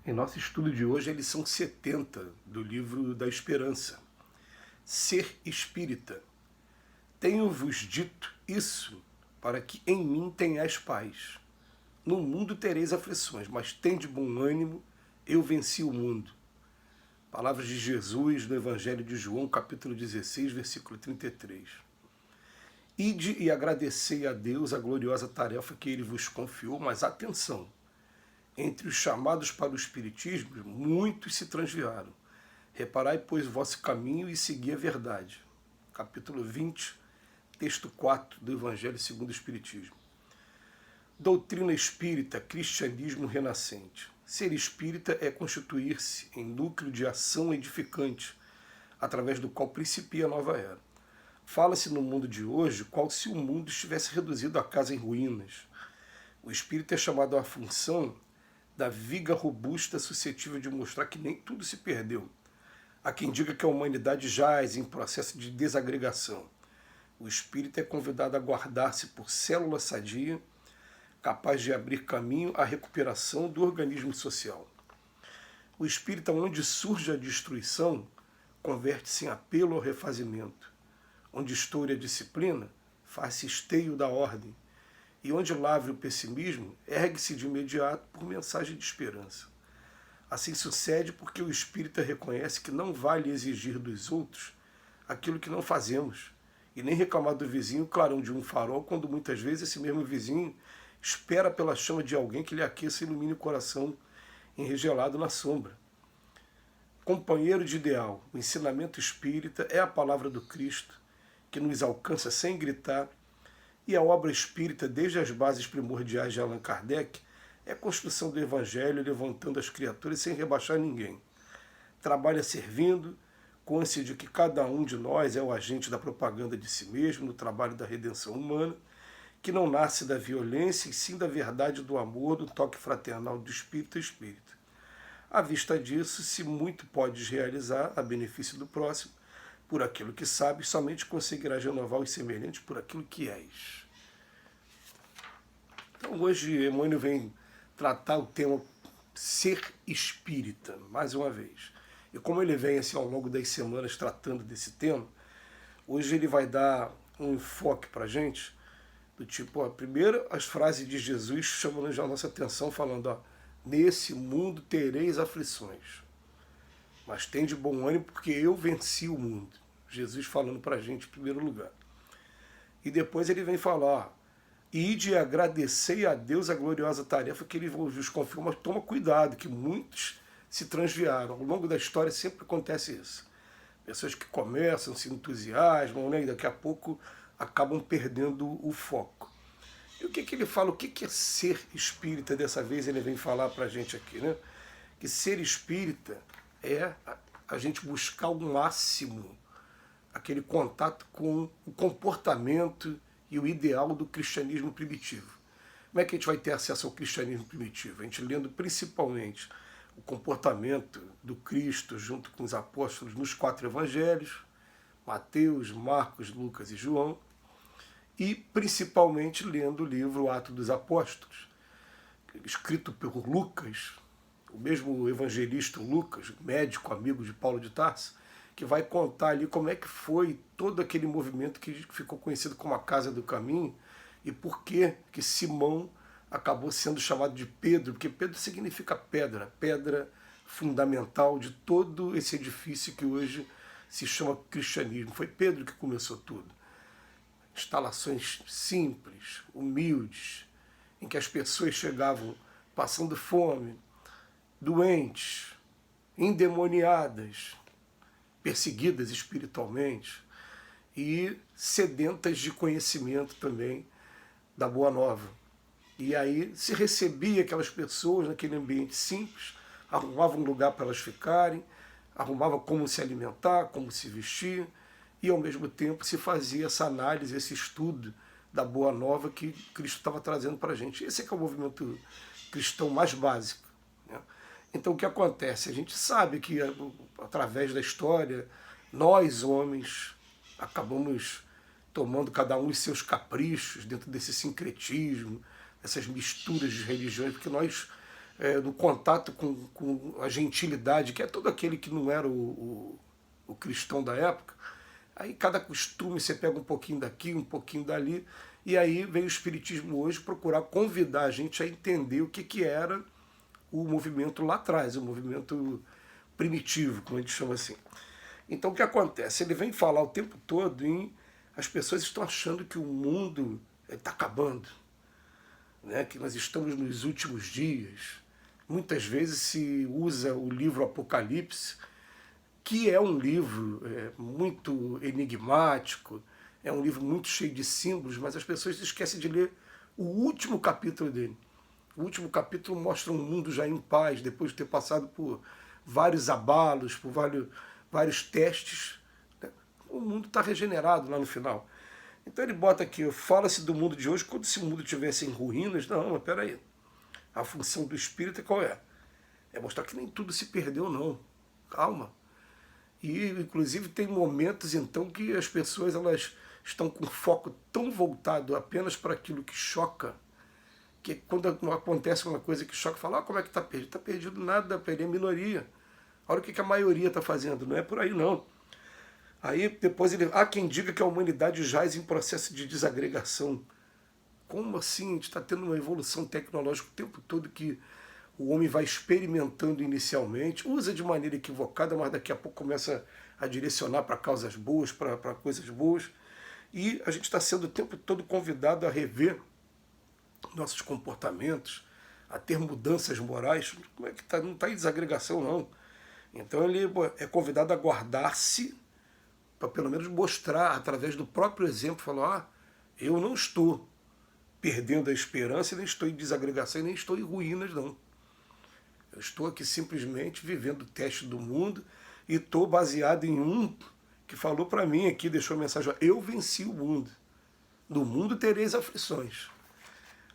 Em nosso estudo de hoje, a lição 70 do livro da Esperança. Ser espírita. Tenho-vos dito isso para que em mim tenhais paz. No mundo tereis aflições, mas tende bom ânimo, eu venci o mundo. Palavras de Jesus no Evangelho de João, capítulo 16, versículo 33. Ide e agradecei a Deus a gloriosa tarefa que ele vos confiou, mas atenção! Entre os chamados para o Espiritismo, muitos se transviaram. Reparai, pois, o vosso caminho e segui a verdade. Capítulo 20, texto 4 do Evangelho segundo o Espiritismo. Doutrina espírita, cristianismo renascente. Ser espírita é constituir-se em núcleo de ação edificante, através do qual principia a nova era. Fala-se no mundo de hoje qual se o mundo estivesse reduzido a casa em ruínas. O espírito é chamado à função da viga robusta suscetível de mostrar que nem tudo se perdeu. Há quem diga que a humanidade jaz em processo de desagregação. O espírito é convidado a guardar-se por célula sadia, capaz de abrir caminho à recuperação do organismo social. O espírito, onde surge a destruição, converte-se em apelo ao refazimento. Onde estoure a disciplina, faz-se esteio da ordem. E onde lavre o pessimismo, ergue-se de imediato por mensagem de esperança. Assim sucede porque o espírita reconhece que não vale exigir dos outros aquilo que não fazemos, e nem reclamar do vizinho o clarão de um farol, quando muitas vezes esse mesmo vizinho espera pela chama de alguém que lhe aqueça e ilumine o coração enregelado na sombra. Companheiro de ideal, o ensinamento espírita é a palavra do Cristo, que nos alcança sem gritar, e a obra espírita, desde as bases primordiais de Allan Kardec, é a construção do Evangelho, levantando as criaturas sem rebaixar ninguém. Trabalha servindo, com ânsia de que cada um de nós é o agente da propaganda de si mesmo, no trabalho da redenção humana, que não nasce da violência, e sim da verdade do amor, do toque fraternal do espírito a espírito. À vista disso, se muito podes realizar a benefício do próximo, por aquilo que sabes, somente conseguirás renovar os semelhantes por aquilo que és. Então hoje Emmanuel vem tratar o tema ser espírita, mais uma vez. E como ele vem assim, ao longo das semanas tratando desse tema, hoje ele vai dar um enfoque para a gente, do tipo, primeiro as frases de Jesus chamando a nossa atenção, falando, nesse mundo tereis aflições, mas tem de bom ânimo porque eu venci o mundo. Jesus falando para a gente em primeiro lugar. E depois ele vem falar, ide e agradecei a Deus a gloriosa tarefa que ele vos confiou, mas toma cuidado, que muitos se transviaram. Ao longo da história sempre acontece isso. Pessoas que começam, se entusiasmam, né, e daqui a pouco acabam perdendo o foco. E o que ele fala? O que é ser espírita? Dessa vez ele vem falar para a gente aqui, né? Que ser espírita é a gente buscar o máximo aquele contato com o comportamento e o ideal do cristianismo primitivo. Como é que a gente vai ter acesso ao cristianismo primitivo? A gente lendo principalmente o comportamento do Cristo junto com os apóstolos nos 4 evangelhos, Mateus, Marcos, Lucas e João, e principalmente lendo o livro Atos dos Apóstolos, escrito por Lucas, o mesmo evangelista Lucas, médico, amigo de Paulo de Tarso, que vai contar ali como é que foi todo aquele movimento que ficou conhecido como a Casa do Caminho e por que Simão acabou sendo chamado de Pedro, porque Pedro significa pedra, pedra fundamental de todo esse edifício que hoje se chama cristianismo. Foi Pedro que começou tudo. Instalações simples, humildes, em que as pessoas chegavam passando fome, doentes, endemoniadas, perseguidas espiritualmente e sedentas de conhecimento também da Boa Nova. E aí se recebia aquelas pessoas naquele ambiente simples, arrumava um lugar para elas ficarem, arrumava como se alimentar, como se vestir, e ao mesmo tempo se fazia essa análise, esse estudo da Boa Nova que Cristo estava trazendo para a gente. Esse é que é o movimento cristão mais básico, né? Então o que acontece? A gente sabe que através da história, nós homens acabamos tomando cada um os seus caprichos dentro desse sincretismo, essas misturas de religiões, porque nós no contato com a gentilidade, que é todo aquele que não era o cristão da época. Aí cada costume você pega um pouquinho daqui, um pouquinho dali, e aí vem o Espiritismo hoje procurar convidar a gente a entender o que era o movimento lá atrás, o movimento primitivo, como a gente chama assim. Então o que acontece? Ele vem falar o tempo todo em as pessoas estão achando que o mundo está acabando, né? Que nós estamos nos últimos dias. Muitas vezes se usa o livro Apocalipse, que é um livro muito enigmático, é um livro muito cheio de símbolos, mas as pessoas esquecem de ler o último capítulo dele. O último capítulo mostra um mundo já em paz, depois de ter passado por vários abalos, por vários testes. Né? O mundo está regenerado lá no final. Então ele bota aqui, fala-se do mundo de hoje, quando esse mundo estivesse em ruínas. Não, mas peraí. A função do espírito qual é? É mostrar que nem tudo se perdeu, não. Calma. E, inclusive, tem momentos, então, que as pessoas elas estão com foco tão voltado apenas para aquilo que choca, que quando acontece uma coisa que choca, fala, como é que está perdido? Está perdido nada, perder a minoria. Olha o que a maioria está fazendo, não é por aí, não. Aí, depois, há quem diga que a humanidade jaz em processo de desagregação. Como assim? A gente está tendo uma evolução tecnológica o tempo todo que o homem vai experimentando inicialmente, usa de maneira equivocada, mas daqui a pouco começa a direcionar para causas boas, para coisas boas. E a gente está sendo o tempo todo convidado a rever nossos comportamentos, a ter mudanças morais. Como é que tá? Não está em desagregação, não. Então ele é convidado a guardar-se, para pelo menos mostrar, através do próprio exemplo, falar, eu não estou perdendo a esperança, nem estou em desagregação, nem estou em ruínas, não. Eu estou aqui simplesmente vivendo o teste do mundo e estou baseado em um que falou para mim aqui, deixou a mensagem, eu venci o mundo. No mundo tereis aflições.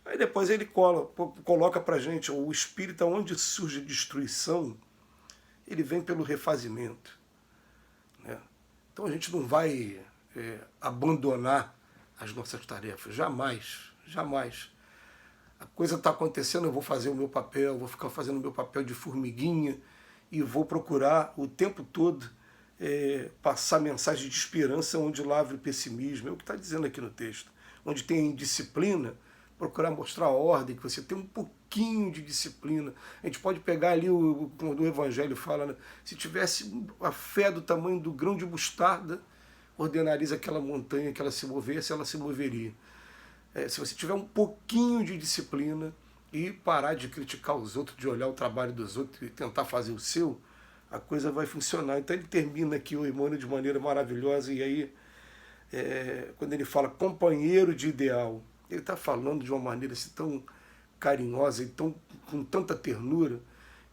Aí depois ele coloca para a gente, o espírito, onde surge destruição, ele vem pelo refazimento. Né? Então a gente não vai abandonar as nossas tarefas, jamais, jamais. A coisa está acontecendo, eu vou fazer o meu papel, vou ficar fazendo o meu papel de formiguinha e vou procurar o tempo todo passar mensagem de esperança onde lavre o pessimismo. É o que está dizendo aqui no texto. Onde tem disciplina, procurar mostrar a ordem, que você tem um pouquinho de disciplina. A gente pode pegar ali, quando o Evangelho fala, né? Se tivesse a fé do tamanho do grão de mostarda, ordenaria aquela montanha que ela se movesse, ela se moveria. Se você tiver um pouquinho de disciplina e parar de criticar os outros, de olhar o trabalho dos outros e tentar fazer o seu, a coisa vai funcionar. Então ele termina aqui o Emmanuel de maneira maravilhosa, e aí, quando ele fala companheiro de ideal, ele está falando de uma maneira assim, tão carinhosa e com tanta ternura,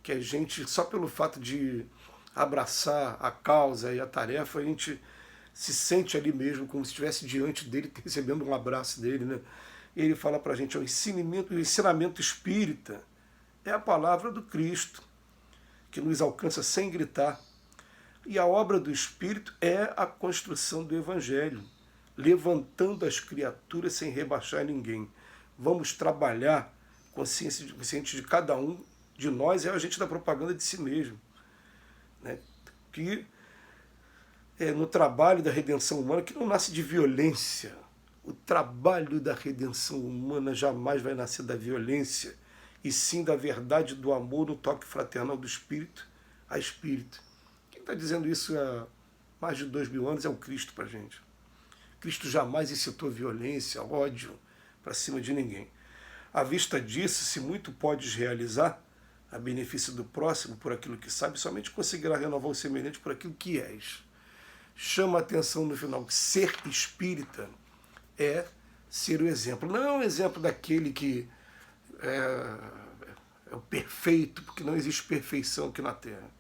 que a gente, só pelo fato de abraçar a causa e a tarefa, a gente se sente ali mesmo como se estivesse diante dele, recebendo um abraço dele, né? E ele fala para a gente, o ensinamento espírita é a palavra do Cristo, que nos alcança sem gritar. E a obra do Espírito é a construção do Evangelho, levantando as criaturas sem rebaixar ninguém. Vamos trabalhar consciente de cada um de nós, é a gente da propaganda de si mesmo. Né? Que no trabalho da redenção humana, que não nasce de violência. O trabalho da redenção humana jamais vai nascer da violência, e sim da verdade do amor no toque fraternal do espírito a espírito. Quem está dizendo isso há mais de 2000 anos é o Cristo para a gente. Cristo jamais incitou violência, ódio para cima de ninguém. À vista disso, se muito podes realizar, a benefício do próximo por aquilo que sabe, somente conseguirá renovar o semelhante por aquilo que és. Chama a atenção no final que ser espírita é ser o exemplo. Não é um exemplo daquele que é o perfeito, porque não existe perfeição aqui na Terra.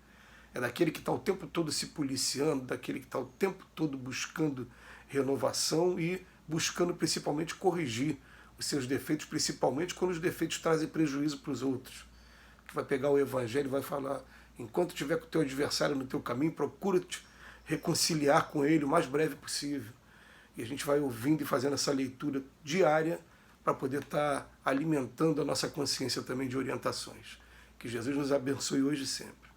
É daquele que está o tempo todo se policiando, daquele que está o tempo todo buscando renovação e buscando principalmente corrigir os seus defeitos, principalmente quando os defeitos trazem prejuízo para os outros. Que vai pegar o Evangelho e vai falar, enquanto tiver com o teu adversário no teu caminho, procura-te reconciliar com ele o mais breve possível. E a gente vai ouvindo e fazendo essa leitura diária para poder estar alimentando a nossa consciência também de orientações. Que Jesus nos abençoe hoje e sempre.